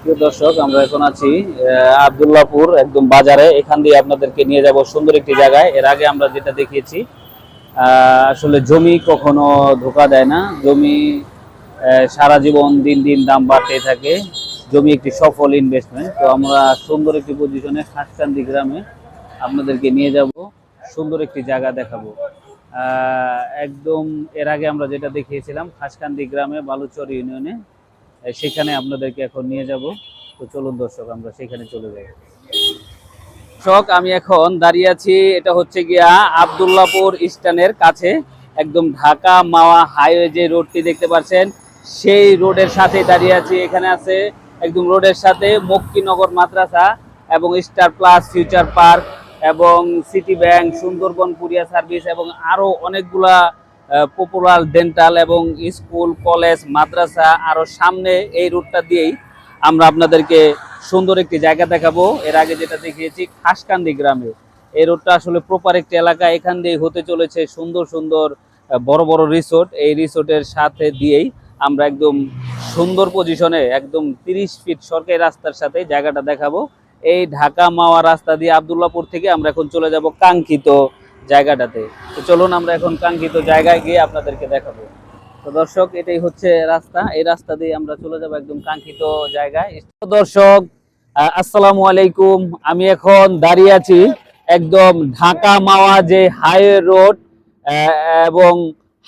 প্রিয় দর্শক, আমরা এখন আছি আব্দুল্লাহপুর একদম বাজারে। এখান দিয়ে আপনাদেরকে নিয়ে যাব সুন্দর একটি জায়গায়। এর আগে আমরা যেটা দেখিয়েছি, আসলে জমি কখনো ধোকা দেয় না। জমি সারা জীবন দিন দিন দাম বাড়তে থাকে। জমি একটি সফল ইনভেস্টমেন্ট। তো আমরা সুন্দর একটি পজিশনে খাসকান্দি গ্রামে আপনাদেরকে নিয়ে যাব, সুন্দর একটি জায়গা দেখাবো। একদম এর আগে আমরা যেটা দেখিয়েছিলাম খাসকান্দি গ্রামে বালুচর ইউনিয়নে, সেখানে আপনাদেরকে এখন নিয়ে যাব। তো চলুন দর্শক, আমরা সেখানে চলে যাই। দর্শক, আমি এখন দাঁড়িয়ে আছি, এটা হচ্ছে গিয়া আব্দুল্লাহপুর স্ট্যান্ডের কাছে। একদম ঢাকা মাওয়া হাইওয়ে যে রোডটি দেখতে পাচ্ছেন, সেই রোডের সাথে দাঁড়িয়ে আছি। এখানে আছে একদম রোডের সাথে মক্কিনগর মাদ্রাসা এবং স্টার প্লাস ফিউচার পার্ক এবং city bank, Sundarban courier service এবং আরো অনেকগুলা পপুলার ডেন্টাল এবং স্কুল কলেজ মাদ্রাসা। আরো সামনে এই রুটটা দিয়েই আমরা আপনাদেরকে সুন্দর একটি জায়গা দেখাবো। এর আগে যেটা দেখিয়েছি খাসকান্দি গ্রামে, এই রোডটা আসলে প্রপার একটি এলাকা। এখান দিয়ে হতে চলেছে সুন্দর সুন্দর বড় বড় রিসোর্ট। এই রিসোর্টের সাথে দিয়েই আমরা একদম সুন্দর পজিশনে একদম 30 ফিট সরকারি রাস্তার সাথে জায়গাটা দেখাবো। এই ঢাকা মাওয়া রাস্তা দিয়ে আব্দুল্লাহপুর থেকে আমরা এখন চলে যাব কাঙ্ক্ষিত জায়গাটাতে। তো চলুন আমরা এখন কাঙ্ক্ষিত জায়গায় গিয়ে আপনাদেরকে দেখাবো। তো দর্শক, এটাই হচ্ছে রাস্তা। এই রাস্তা দিয়ে আমরা চলে যাব একদম কাঙ্ক্ষিত জায়গায়। দর্শক, আসসালামু আলাইকুম। আমি এখন দাঁড়িয়ে আছি একদম ঢাকা মাওয়া যে হাইওয়ে রোড এবং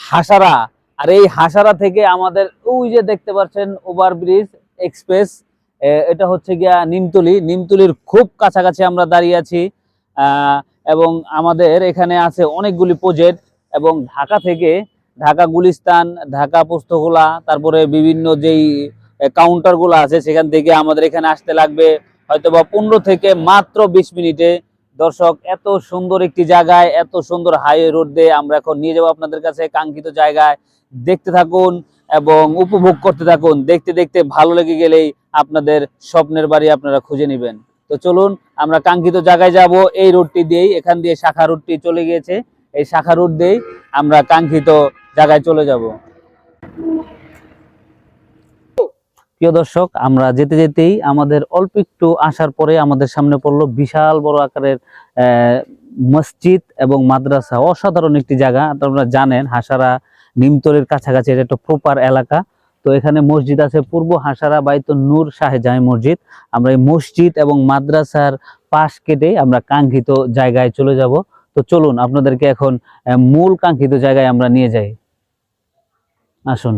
হাসারা। আর এই হাসারা থেকে আমাদের ওই যে দেখতে পাচ্ছেন ওভারব্রিজ এক্সপ্রেস, এটা হচ্ছে গিয়া নিমতলি। নিমতলির খুব কাছাকাছি আমরা দাঁড়িয়ে আছি। এবং আমাদের এখানে আছে অনেকগুলি প্রজেক্ট। এবং ঢাকা থেকে ঢাকা গুলিস্তান, ঢাকা পোস্তগোলা, তারপরে বিভিন্ন যেই কাউন্টারগুলো আছে, সেখান থেকে আমাদের এখানে আসতে লাগবে হয়তো বা 15 থেকে মাত্র 20 মিনিটে। দর্শক, এত সুন্দর একটি জায়গায়, এত সুন্দর হাইওয়ে রোড দিয়ে আমরা এখন নিয়ে যাবো আপনাদের কাছে কাঙ্ক্ষিত জায়গায়। দেখতে থাকুন এবং উপভোগ করতে থাকুন। দেখতে দেখতে ভালো লেগে গেলেই আপনাদের স্বপ্নের বাড়ি আপনারা খুঁজে নেবেন। তো চলুন আমরা কাঙ্ক্ষিত জায়গায় যাব। এই রোডটি দিয়েই, এখান দিয়ে শাখা রোডটি চলে গিয়েছে, এই শাখা রোড দিয়েই আমরা কাঙ্ক্ষিত জায়গায় চলে যাব। প্রিয় দর্শক, আমরা যেতে যেতেই আমাদের অল্প একটু আসার পরে আমাদের সামনে পড়লো বিশাল বড় আকারের মসজিদ এবং মাদ্রাসা। অসাধারণ একটি জায়গা। আপনারা জানেন হাসারা নিমতলির কাছাকাছি এটা একটা প্রপার এলাকা। তো এখানে মসজিদ আছে, পূর্ব হাসারা বাইতুন নূর শাহজাহান মসজিদ। আমরা এই মসজিদ এবং মাদ্রাসার পাশ কেটে আমরা কাঙ্ক্ষিত জায়গায় চলে যাব। তো চলুন আপনাদেরকে এখন মূল কাঙ্ক্ষিত জায়গায় আমরা নিয়ে যাই। আসুন।